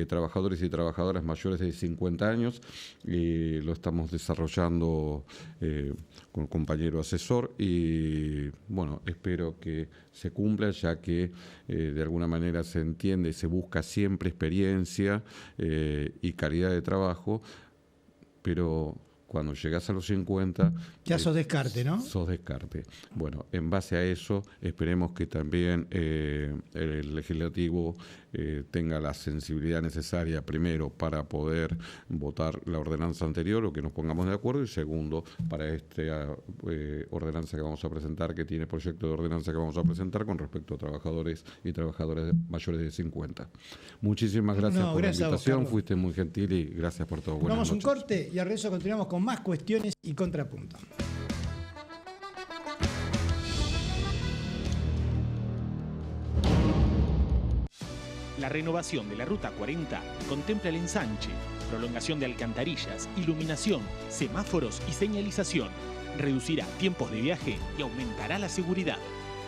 trabajadores y trabajadoras mayores de 50 años. Lo estamos desarrollando con un compañero asesor y, bueno, espero que se cumpla, ya que de alguna manera se entiende, se busca siempre experiencia y calidad de trabajo, pero cuando llegas a los 50... Ya sos descarte, ¿no? Sos descarte. Bueno, en base a eso, esperemos que también el legislativo tenga la sensibilidad necesaria, primero, para poder votar la ordenanza anterior o que nos pongamos de acuerdo, y segundo, para esta ordenanza que vamos a presentar, que tiene proyecto de ordenanza que vamos a presentar con respecto a trabajadores y trabajadoras mayores de 50. Muchísimas gracias por la invitación, fuiste muy gentil y gracias por todo. Vamos a un corte y al regreso continuamos con más cuestiones y contrapuntos. La renovación de la Ruta 40 contempla el ensanche, prolongación de alcantarillas, iluminación, semáforos y señalización. Reducirá tiempos de viaje y aumentará la seguridad.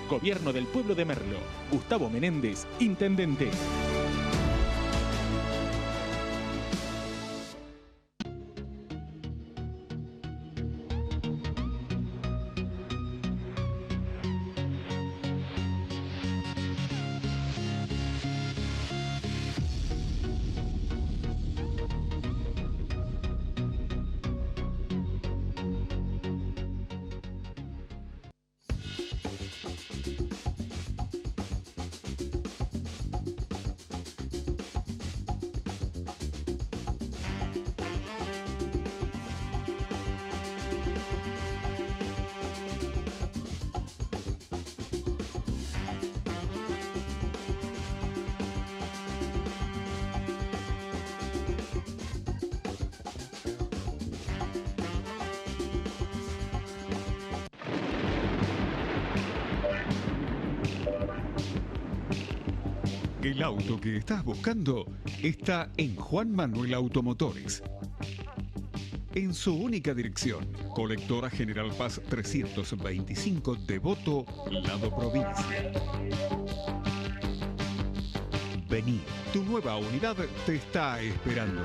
Gobierno del Pueblo de Merlo. Gustavo Menéndez, Intendente. El auto que estás buscando está en Juan Manuel Automotores. En su única dirección, Colectora General Paz 325, Devoto, Lado Provincia. Vení, tu nueva unidad te está esperando.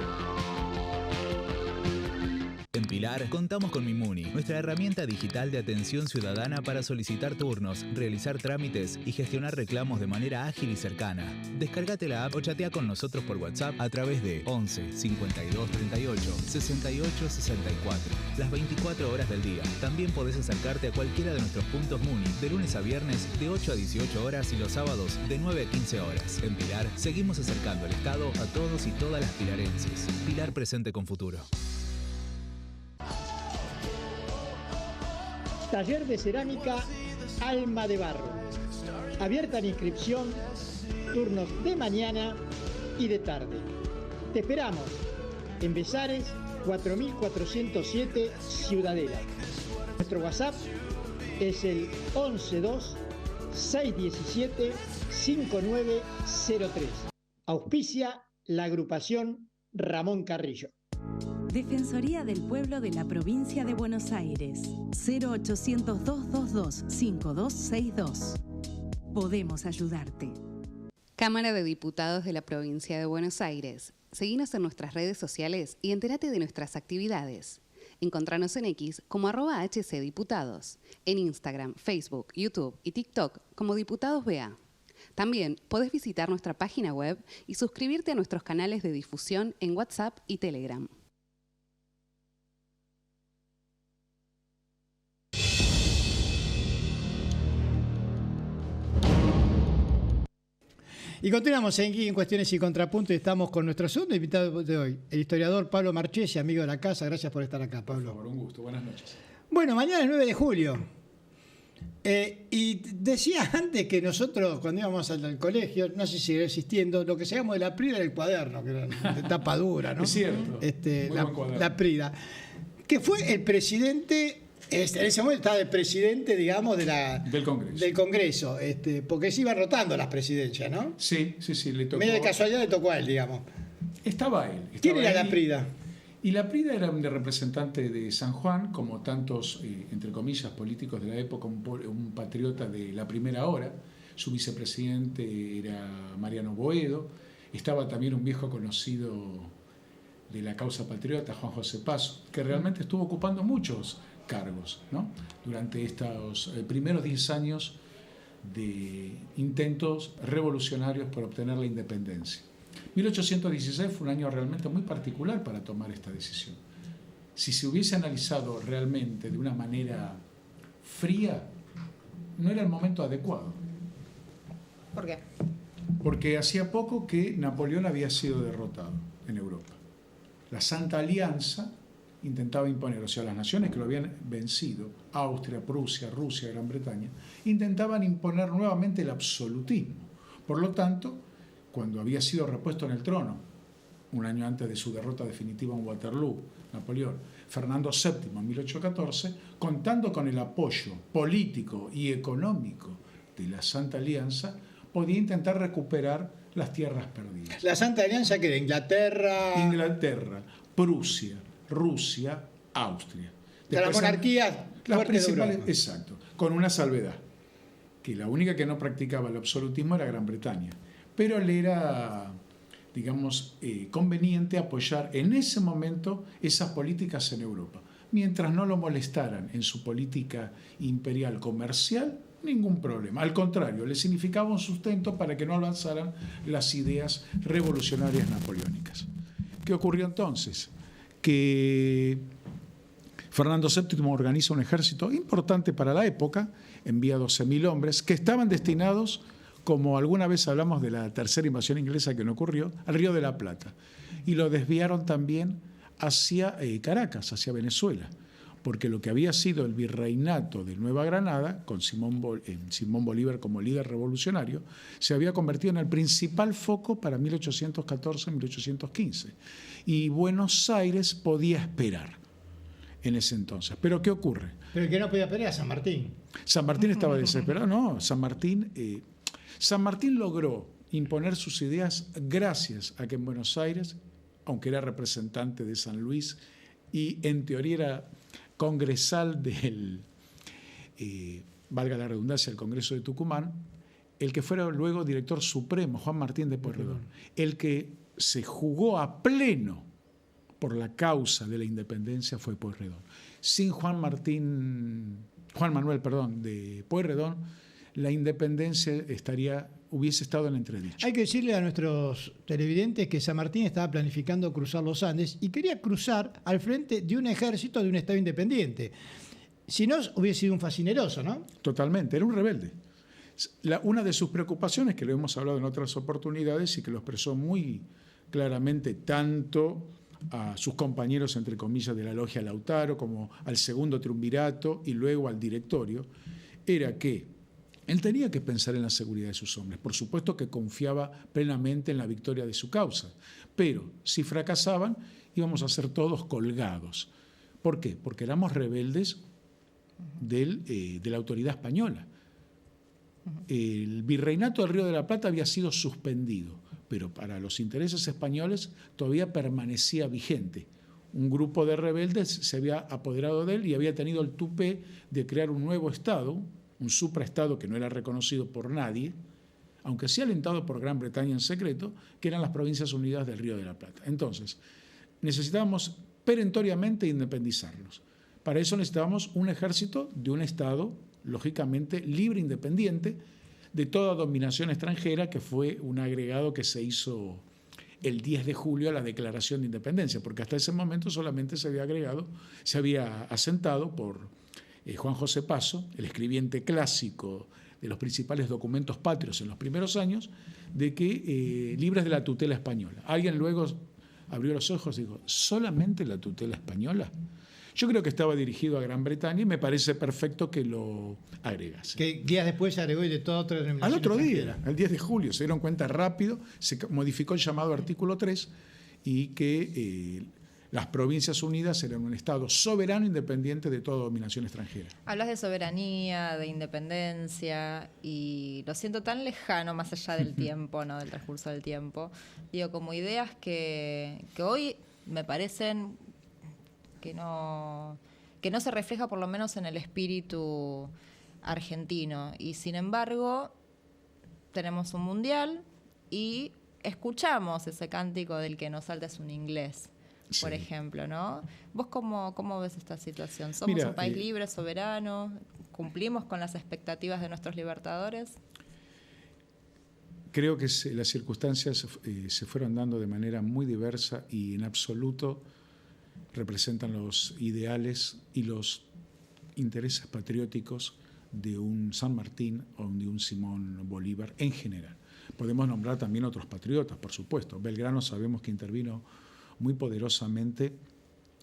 En Pilar Pilar, contamos con Mimuni, nuestra herramienta digital de atención ciudadana para solicitar turnos, realizar trámites y gestionar reclamos de manera ágil y cercana. Descárgate la app o chatea con nosotros por WhatsApp a través de 11 52 38 68 64. Las 24 horas del día. También podés acercarte a cualquiera de nuestros puntos Muni de lunes a viernes de 8 a 18 horas y los sábados de 9 a 15 horas. En Pilar, seguimos acercando el Estado a todos y todas las pilarenses. Pilar presente con futuro. Taller de cerámica Alma de Barro. Abierta la inscripción, turnos de mañana y de tarde. Te esperamos en Besares 4407 Ciudadela. Nuestro WhatsApp es el 112 617 5903. Auspicia la agrupación Ramón Carrillo. Defensoría del Pueblo de la Provincia de Buenos Aires. 0800-222-5262. Podemos ayudarte. Cámara de Diputados de la Provincia de Buenos Aires. Seguinos en nuestras redes sociales y entérate de nuestras actividades. Encontranos en X como @HCDiputados. En Instagram, Facebook, YouTube y TikTok como Diputados BA. También podés visitar nuestra página web y suscribirte a nuestros canales de difusión en WhatsApp y Telegram. Y continuamos en Cuestiones y Contrapuntos y estamos con nuestro segundo invitado de hoy, el historiador Pablo Marchesi, amigo de la casa. Gracias por estar acá, Pablo. Por favor, un gusto. Buenas noches. Bueno, mañana es 9 de julio. Y decía antes que nosotros, cuando íbamos al colegio, no sé si sigue existiendo, lo que llamamos de la Prida era el cuaderno, que era de tapa dura, ¿no? Es cierto. La Prida. Que fue el presidente. En ese momento estaba el presidente, digamos, del Congreso, porque se iban rotando las presidencias, ¿no? Sí, le tocó. Medio de casualidad le tocó a él, digamos. Estaba él. ¿Quién era la Prida? Y la Prida era un representante de San Juan, como tantos, entre comillas, políticos de la época, un patriota de la primera hora. Su vicepresidente era Mariano Boedo. Estaba también un viejo conocido de la causa patriota, Juan José Paso, que realmente estuvo ocupando muchos cargos, ¿no? Durante estos primeros 10 años de intentos revolucionarios por obtener la independencia. 1816 fue un año realmente muy particular para tomar esta decisión. Si se hubiese analizado realmente de una manera fría, no era el momento adecuado. ¿Por qué? Porque hacía poco que Napoleón había sido derrotado en Europa. La Santa Alianza intentaba imponer, o sea, las naciones que lo habían vencido, Austria, Prusia, Rusia, Gran Bretaña, intentaban imponer nuevamente el absolutismo. Por lo tanto, cuando había sido repuesto en el trono, un año antes de su derrota definitiva en Waterloo, Napoleón, Fernando VII en 1814, contando con el apoyo político y económico de la Santa Alianza, podía intentar recuperar las tierras perdidas. ¿La Santa Alianza que era Inglaterra, Prusia, Rusia, Austria. Las monarquías principales, exacto, con una salvedad, que la única que no practicaba el absolutismo era Gran Bretaña, pero le era, digamos, conveniente apoyar en ese momento esas políticas en Europa. Mientras no lo molestaran en su política imperial comercial, ningún problema. Al contrario, le significaba un sustento para que no avanzaran las ideas revolucionarias napoleónicas. ¿Qué ocurrió entonces? Que Fernando VII organiza un ejército importante para la época, envía 12.000 hombres que estaban destinados, como alguna vez hablamos de la tercera invasión inglesa que no ocurrió, al Río de la Plata. Y lo desviaron también hacia Caracas, hacia Venezuela, porque lo que había sido el virreinato de Nueva Granada, con Simón Bolívar como líder revolucionario, se había convertido en el principal foco para 1814-1815. Y Buenos Aires podía esperar en ese entonces. ¿Pero qué ocurre? Pero el que no podía esperar era San Martín. San Martín estaba desesperado. No, San Martín logró imponer sus ideas gracias a que en Buenos Aires, aunque era representante de San Luis y en teoría era congresal del, valga la redundancia, el Congreso de Tucumán, el que fuera luego director supremo, Juan Martín de Pueyrredón, el que se jugó a pleno por la causa de la independencia fue Pueyrredón. Sin Juan Manuel de Pueyrredón, la independencia hubiese estado en entredicho. Hay que decirle a nuestros televidentes que San Martín estaba planificando cruzar los Andes y quería cruzar al frente de un ejército de un estado independiente. Si no, hubiese sido un fascineroso, ¿no? Totalmente, era un rebelde. Una de sus preocupaciones, que lo hemos hablado en otras oportunidades y que lo expresó muy claramente tanto a sus compañeros, entre comillas, de la logia Lautaro, como al segundo triunvirato y luego al directorio, era que él tenía que pensar en la seguridad de sus hombres. Por supuesto que confiaba plenamente en la victoria de su causa, pero si fracasaban íbamos a ser todos colgados. ¿Por qué? Porque éramos rebeldes de la autoridad española. El virreinato del Río de la Plata había sido suspendido, pero para los intereses españoles todavía permanecía vigente. Un grupo de rebeldes se había apoderado de él y había tenido el tupé de crear un nuevo estado, un supraestado que no era reconocido por nadie, aunque sí alentado por Gran Bretaña en secreto, que eran las Provincias Unidas del Río de la Plata. Entonces, necesitábamos perentoriamente independizarnos. Para eso necesitábamos un ejército de un estado, lógicamente, libre, independiente, de toda dominación extranjera, que fue un agregado que se hizo el 10 de julio a la Declaración de Independencia, porque hasta ese momento solamente se había asentado por Juan José Paso, el escribiente clásico de los principales documentos patrios en los primeros años, de que libres de la tutela española. Alguien luego abrió los ojos y dijo, ¿solamente la tutela española? Yo creo que estaba dirigido a Gran Bretaña y me parece perfecto que lo agregase. Que días después se agregó y de toda otra denominación. Al otro extranjera. día, el 10 de julio, se dieron cuenta rápido, se modificó el llamado artículo 3 y que las Provincias Unidas eran un Estado soberano independiente de toda dominación extranjera. Hablas de soberanía, de independencia, y lo siento tan lejano más allá del tiempo, ¿no? Del transcurso del tiempo. Digo, como ideas que hoy me parecen que no se refleja por lo menos en el espíritu argentino. Y sin embargo, tenemos un mundial y escuchamos ese cántico del que no salta es un inglés, por ejemplo, ¿no? ¿Vos cómo ves esta situación? ¿Somos un país libre, soberano? ¿Cumplimos con las expectativas de nuestros libertadores? Creo que las circunstancias se fueron dando de manera muy diversa y en absoluto representan los ideales y los intereses patrióticos de un San Martín o de un Simón Bolívar en general. Podemos nombrar también otros patriotas, por supuesto. Belgrano sabemos que intervino muy poderosamente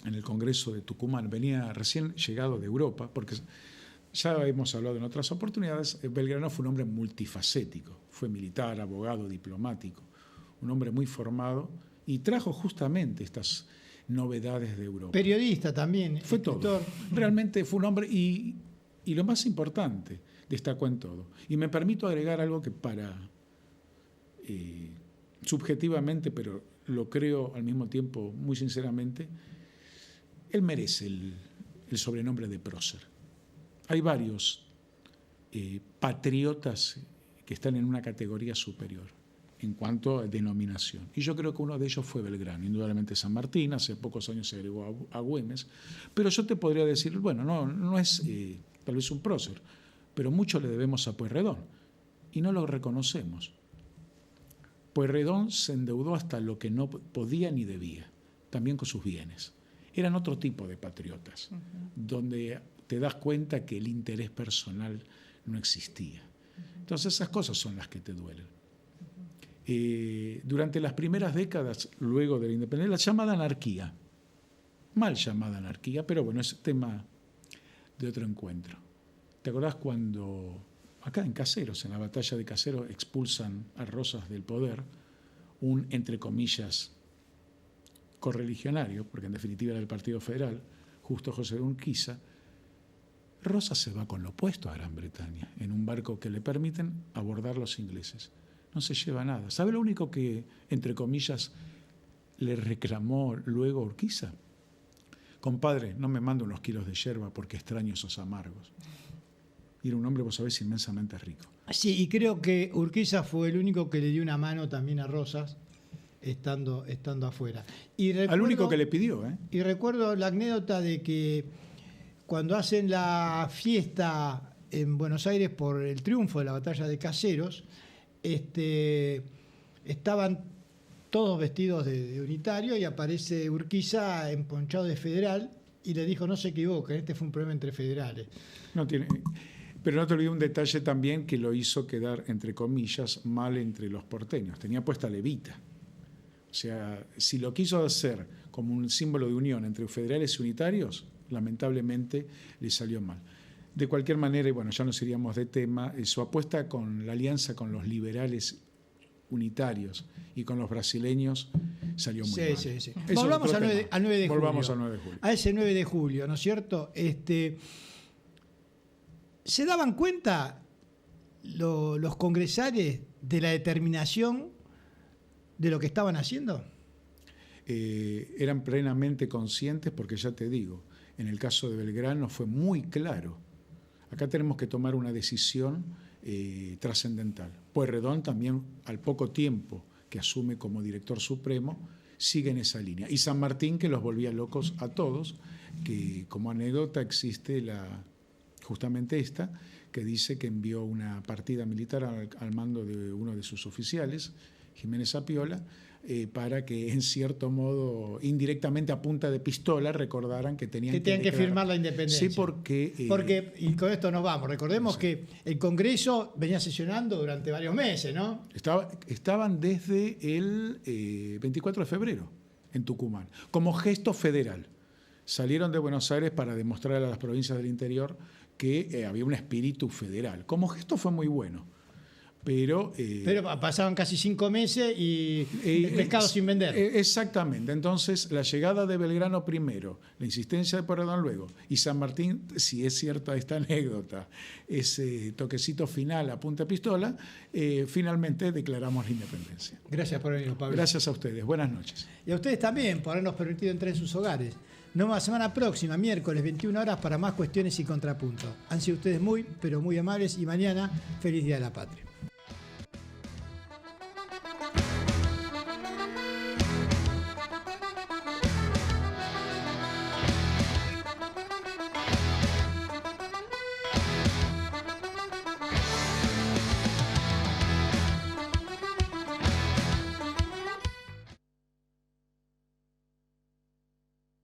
en el Congreso de Tucumán. Venía recién llegado de Europa, porque ya hemos hablado en otras oportunidades, Belgrano fue un hombre multifacético. Fue militar, abogado, diplomático, un hombre muy formado y trajo justamente estas novedades de Europa. Periodista también. Fue todo. Realmente fue un hombre y lo más importante, destacó en todo. Y me permito agregar algo que subjetivamente, pero lo creo al mismo tiempo muy sinceramente, él merece el sobrenombre de prócer. Hay varios patriotas que están en una categoría superior en cuanto a denominación. Y yo creo que uno de ellos fue Belgrano, indudablemente San Martín, hace pocos años se agregó a Güemes, pero yo te podría decir, bueno, no es tal vez un prócer, pero mucho le debemos a Pueyrredón y no lo reconocemos. Pueyrredón se endeudó hasta lo que no podía ni debía, también con sus bienes. Eran otro tipo de patriotas, donde te das cuenta que el interés personal no existía. Entonces esas cosas son las que te duelen. Durante las primeras décadas, luego de la independencia, la llamada anarquía, mal llamada anarquía, pero bueno, es tema de otro encuentro. ¿Te acordás cuando acá en Caseros, en la batalla de Caseros, expulsan a Rosas del poder, un, entre comillas, correligionario, porque en definitiva era del Partido Federal, Justo José de Urquiza? Rosas se va con lo opuesto a Gran Bretaña, en un barco que le permiten abordar los ingleses. No se lleva nada. ¿Sabe lo único que, entre comillas, le reclamó luego Urquiza? Compadre, no me mande unos kilos de yerba porque extraño esos amargos. Y era un hombre, vos sabés, inmensamente rico. Sí, y creo que Urquiza fue el único que le dio una mano también a Rosas estando afuera. Al único que le pidió. Y recuerdo la anécdota de que cuando hacen la fiesta en Buenos Aires por el triunfo de la batalla de Caseros, estaban todos vestidos de unitario y aparece Urquiza emponchado de federal y le dijo: no se equivoquen, este fue un problema entre federales. Pero no te olvides un detalle también que lo hizo quedar, entre comillas, mal entre los porteños. Tenía puesta levita. O sea, si lo quiso hacer como un símbolo de unión entre federales y unitarios, lamentablemente le salió mal. De cualquier manera, y bueno, ya nos iríamos de tema, su apuesta con la alianza con los liberales unitarios y con los brasileños salió muy mal. Sí. Volvamos al 9 de julio. Volvamos al 9 de julio. A ese 9 de julio, ¿no es cierto? ¿Se daban cuenta los congresales de la determinación de lo que estaban haciendo? Eran plenamente conscientes porque, ya te digo, en el caso de Belgrano fue muy claro. Acá tenemos que tomar una decisión trascendental. Pueyrredón también, al poco tiempo que asume como director supremo, sigue en esa línea. Y San Martín, que los volvía locos a todos, que como anécdota existe justamente esta, que dice que envió una partida militar al mando de uno de sus oficiales, Jiménez Apiola, para que, en cierto modo, indirectamente a punta de pistola, recordaran que tenían que firmar la independencia. Sí, porque, y con esto nos vamos. Recordemos que el Congreso venía sesionando durante varios meses, ¿no? Estaban desde el 24 de febrero en Tucumán, como gesto federal. Salieron de Buenos Aires para demostrar a las provincias del interior que había un espíritu federal. Como gesto fue muy bueno. Pero pasaban casi 5 meses y el pescado sin vender. Exactamente. Entonces, la llegada de Belgrano primero, la insistencia de Pueyrredón luego, y San Martín, si es cierta esta anécdota, ese toquecito final a punta de pistola, finalmente declaramos la independencia. Gracias por venir, Pablo. Gracias a ustedes. Buenas noches. Y a ustedes también por habernos permitido entrar en sus hogares. Nos vemos la semana próxima, miércoles, 21 horas, para más cuestiones y contrapuntos. Han sido ustedes muy, pero muy amables, y mañana, feliz Día de la Patria.